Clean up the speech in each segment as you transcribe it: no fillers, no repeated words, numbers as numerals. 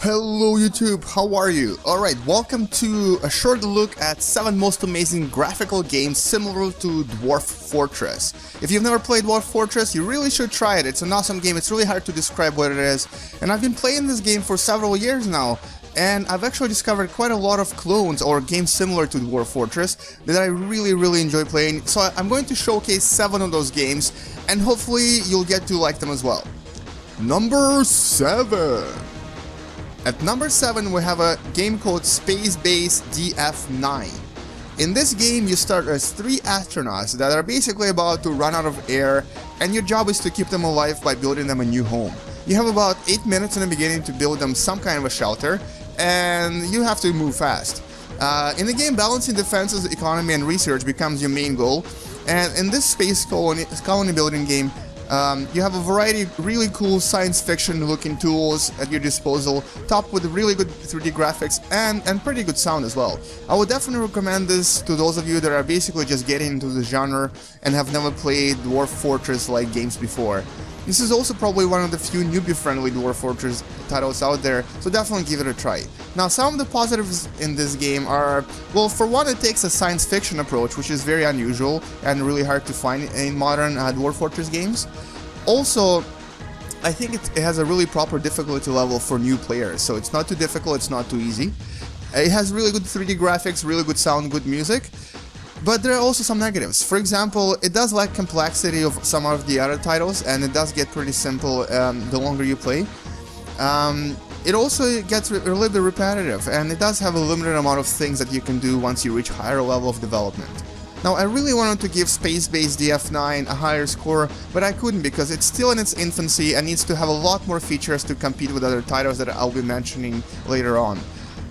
Hello YouTube, how are you? Alright, welcome to a short look at 7 most amazing graphical games similar to Dwarf Fortress. If you've never played Dwarf Fortress, you really should try it. It's an awesome game, it's really hard to describe what it is. And I've been playing this game for several years now, and I've actually discovered quite a lot of clones or games similar to Dwarf Fortress that I really enjoy playing. So I'm going to showcase 7 of those games, and hopefully you'll get to like them as well. Number 7. At number 7 we have a game called Spacebase DF9. In this game you start as 3 astronauts that are basically about to run out of air, and your job is to keep them alive by building them a new home. You have about 8 minutes in the beginning to build them some kind of a shelter, and you have to move fast. In the game, balancing defenses, economy and research becomes your main goal, and in this space colony building game you have a variety of really cool science fiction looking tools at your disposal, topped with really good 3D graphics and pretty good sound as well. I would definitely recommend this to those of you that are basically just getting into the genre and have never played Dwarf Fortress like games before. This is also probably one of the few newbie-friendly Dwarf Fortress titles out there, so definitely give it a try. Now, some of the positives in this game are, well, for one, it takes a science fiction approach, which is very unusual and really hard to find in modern Dwarf Fortress games. Also, I think it has a really proper difficulty level for new players, so it's not too difficult, it's not too easy. It has really good 3D graphics, really good sound, good music. But there are also some negatives. For example, it does lack complexity of some of the other titles, and it does get pretty simple the longer you play. It also gets a little bit repetitive, and it does have a limited amount of things that you can do once you reach a higher level of development. Now, I really wanted to give Spacebase DF9 a higher score, but I couldn't because it's still in its infancy and needs to have a lot more features to compete with other titles that I'll be mentioning later on.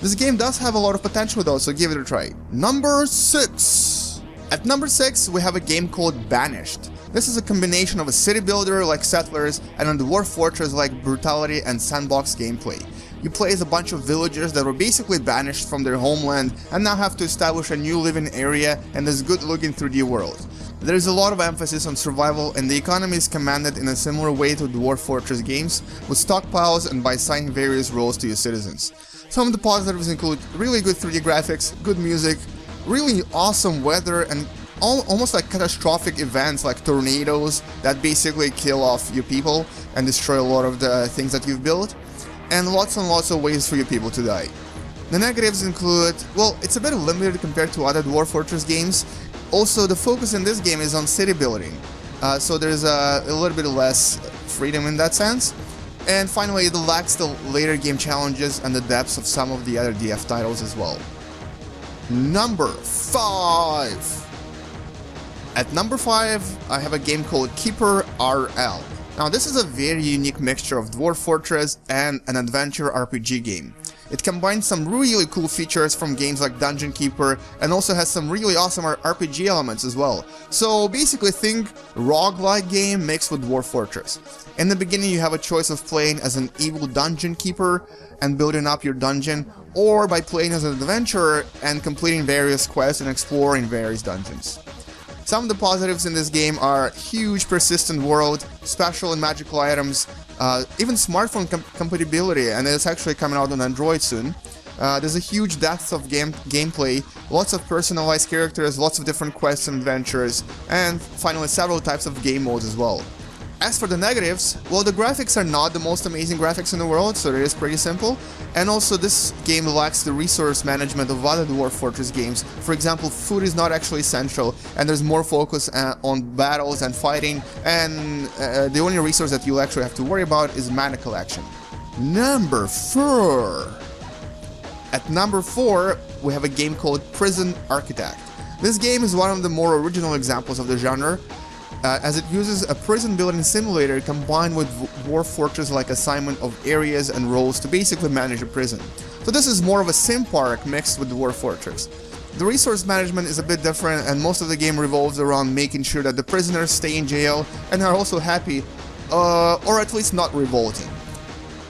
This game does have a lot of potential though, so give it a try. Number 6. At number 6 we have a game called Banished. This is a combination of a city builder like Settlers and a Dwarf Fortress like brutality and sandbox gameplay. You play as a bunch of villagers that were basically banished from their homeland and now have to establish a new living area in this good looking 3D world. There is a lot of emphasis on survival, and the economy is commanded in a similar way to Dwarf Fortress games, with stockpiles and by assigning various roles to your citizens. Some of the positives include really good 3D graphics, good music, really awesome weather, and almost like catastrophic events like tornadoes that basically kill off your people and destroy a lot of the things that you've built, and lots of ways for your people to die. The negatives include, well, it's a bit limited compared to other Dwarf Fortress games. Also, the focus in this game is on city building, so there's a little bit less freedom in that sense. And finally, it lacks the later game challenges and the depths of some of the other DF titles as well. Number 5. At number 5, I have a game called KeeperRL. Now, this is a very unique mixture of Dwarf Fortress and an adventure RPG game. It combines some really cool features from games like Dungeon Keeper and also has some really awesome RPG elements as well. So basically think roguelike game mixed with Dwarf Fortress. In the beginning you have a choice of playing as an evil dungeon keeper and building up your dungeon, or by playing as an adventurer and completing various quests and exploring various dungeons. Some of the positives in this game are huge persistent world, special and magical items, even smartphone compatibility, and it's actually coming out on Android soon. There's a huge depth of gameplay, lots of personalized characters, lots of different quests and adventures, and finally several types of game modes as well. As for the negatives, well, the graphics are not the most amazing graphics in the world, so it is pretty simple. And also this game lacks the resource management of other Dwarf Fortress games. For example, food is not actually essential, and there's more focus on battles and fighting, and the only resource that you'll actually have to worry about is mana collection. Number 4. At number 4, we have a game called Prison Architect. This game is one of the more original examples of the genre, as it uses a prison building simulator combined with Dwarf Fortress-like assignment of areas and roles to basically manage a prison. So this is more of a sim park mixed with Dwarf Fortress. The resource management is a bit different, and most of the game revolves around making sure that the prisoners stay in jail and are also happy, or at least not revolting.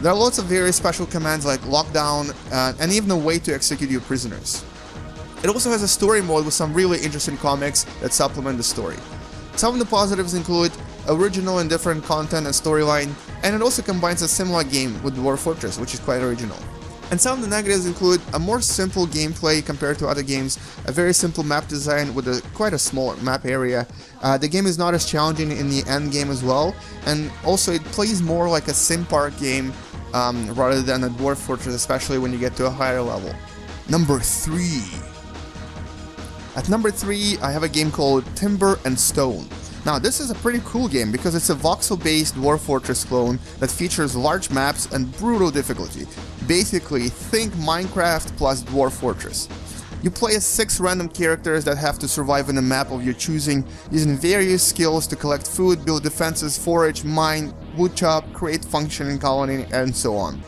There are lots of very special commands like lockdown and even a way to execute your prisoners. It also has a story mode with some really interesting comics that supplement the story. Some of the positives include original and different content and storyline, and it also combines a similar game with Dwarf Fortress, which is quite original. And some of the negatives include a more simple gameplay compared to other games, a very simple map design with quite a small map area. The game is not as challenging in the end game as well, and also it plays more like a sim park game rather than a Dwarf Fortress, especially when you get to a higher level. Number 3. At number 3, I have a game called Timber and Stone. Now, this is a pretty cool game because it's a voxel-based Dwarf Fortress clone that features large maps and brutal difficulty. Basically, think Minecraft plus Dwarf Fortress. You play as 6 random characters that have to survive in a map of your choosing, using various skills to collect food, build defenses, forage, mine, wood chop, create functioning colony, and so on.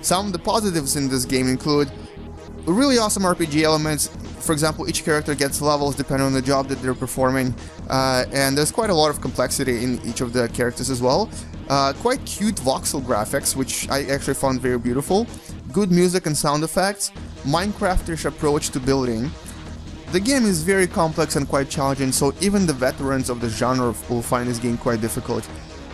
Some of the positives in this game include really awesome RPG elements. For example, each character gets levels depending on the job that they're performing, and there's quite a lot of complexity in each of the characters as well. Quite cute voxel graphics, which I actually found very beautiful. Good music and sound effects. Minecraftish approach to building. The game is very complex and quite challenging, so even the veterans of the genre will find this game quite difficult.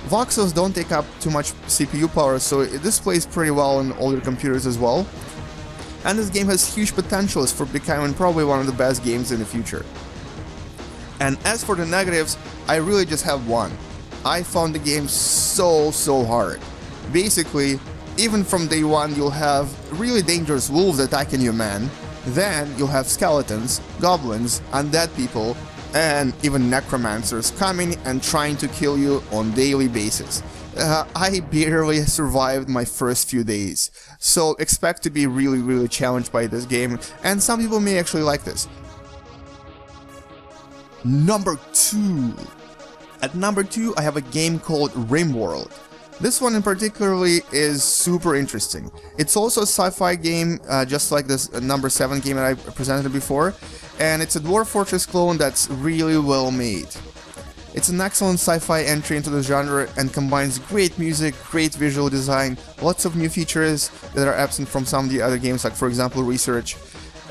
Voxels don't take up too much CPU power, so this plays pretty well on older computers as well. And this game has huge potentials for becoming probably one of the best games in the future. And as for the negatives, I really just have one. I found the game so hard. Basically, even from day one you'll have really dangerous wolves attacking your man, then you'll have skeletons, goblins, undead people, and even necromancers coming and trying to kill you on daily basis. I barely survived my first few days, so expect to be really challenged by this game, and some people may actually like this. Number 2. At number 2, I have a game called RimWorld. This one in particularly is super interesting. It's also a sci-fi game, just like this number 7 game that I presented before, and it's a Dwarf Fortress clone that's really well made. It's an excellent sci-fi entry into the genre and combines great music, great visual design, lots of new features that are absent from some of the other games, like for example research.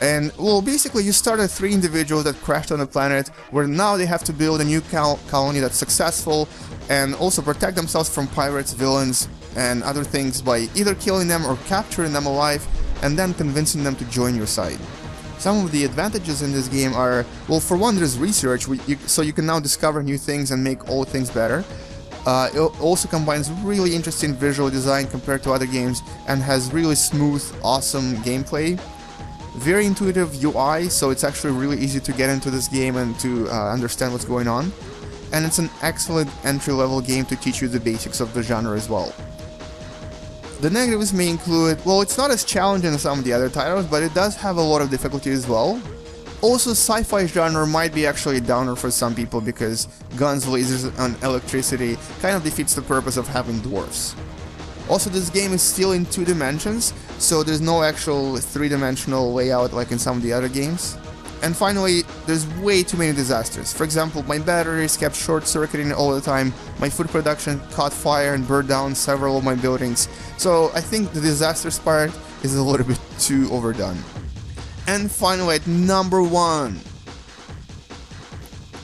And well, basically you start as 3 individuals that crashed on a planet where now they have to build a new colony that's successful and also protect themselves from pirates, villains, and other things by either killing them or capturing them alive and then convincing them to join your side. Some of the advantages in this game are, well, for one, there's research, so you can now discover new things and make old things better. It also combines really interesting visual design compared to other games and has really smooth, awesome gameplay. Very intuitive UI, so it's actually really easy to get into this game and to understand what's going on. And it's an excellent entry-level game to teach you the basics of the genre as well. The negatives may include, well, it's not as challenging as some of the other titles, but it does have a lot of difficulty as well. Also, sci-fi genre might be actually a downer for some people because guns, lasers, and electricity kind of defeats the purpose of having dwarfs. Also, this game is still in 2 dimensions, so there's no actual 3-dimensional layout like in some of the other games. And finally, there's way too many disasters. For example, my batteries kept short-circuiting all the time, my food production caught fire and burned down several of my buildings, so I think the disasters part is a little bit too overdone. And finally, at number 1.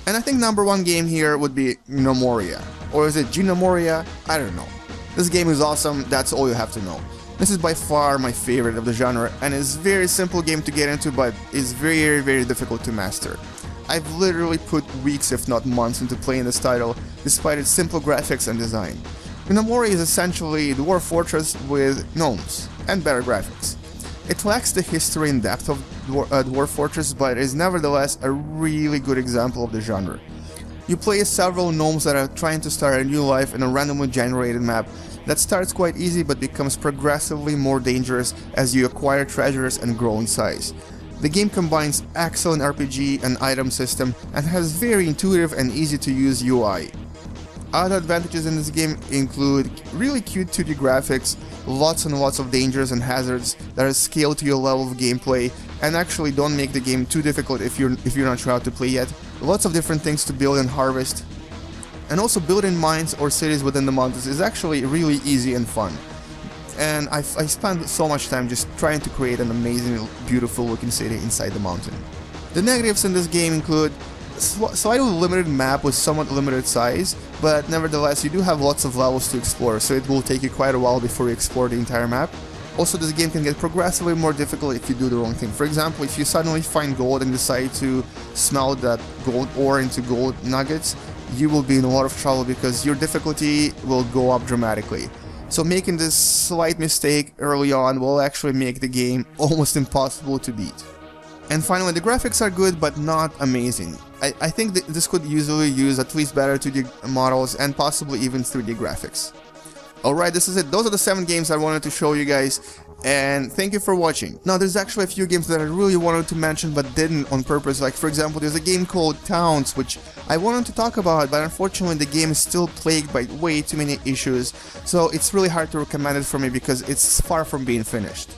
And I think number 1 game here would be Gnomoria. Or is it Gnomoria? I don't know. This game is awesome, that's all you have to know. This is by far my favorite of the genre, and it's a very simple game to get into, but is very difficult to master. I've literally put weeks if not months into playing this title, despite its simple graphics and design. Gnomoria is essentially Dwarf Fortress with gnomes, and better graphics. It lacks the history and depth of Dwarf Fortress, but is nevertheless a really good example of the genre. You play as several gnomes that are trying to start a new life in a randomly generated map that starts quite easy but becomes progressively more dangerous as you acquire treasures and grow in size. The game combines excellent RPG and item system and has very intuitive and easy to use UI. Other advantages in this game include really cute 2D graphics, lots and lots of dangers and hazards that are scaled to your level of gameplay and actually don't make the game too difficult if you're not sure how to play yet. Lots of different things to build and harvest. And also building mines or cities within the mountains is actually really easy and fun. and I spent so much time just trying to create an amazing, beautiful looking city inside the mountain. The negatives in this game include slightly limited map with somewhat limited size, but nevertheless you do have lots of levels to explore, so it will take you quite a while before you explore the entire map. Also, this game can get progressively more difficult if you do the wrong thing. For example, if you suddenly find gold and decide to smelt that gold ore into gold nuggets, you will be in a lot of trouble because your difficulty will go up dramatically. So making this slight mistake early on will actually make the game almost impossible to beat. And finally, the graphics are good but not amazing. I think that this could easily use at least better 2D models and possibly even 3D graphics. Alright, this is it. Those are the 7 games I wanted to show you guys, and thank you for watching. Now, there's actually a few games that I really wanted to mention but didn't on purpose. Like, for example, there's a game called Towns, which I wanted to talk about, but unfortunately the game is still plagued by way too many issues, so it's really hard to recommend it for me because it's far from being finished.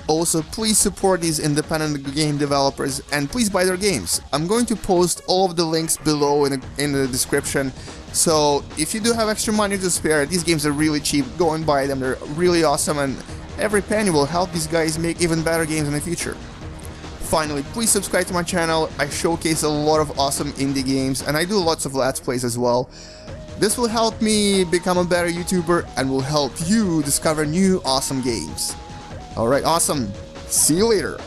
Also, please support these independent game developers and please buy their games. I'm going to post all of the links below in the description, so if you do have extra money to spare, these games are really cheap, go and buy them, they're really awesome, and every penny will help these guys make even better games in the future. Finally, please subscribe to my channel. I showcase a lot of awesome indie games and I do lots of Let's Plays as well. This will help me become a better YouTuber and will help you discover new awesome games. Alright, awesome. See you later.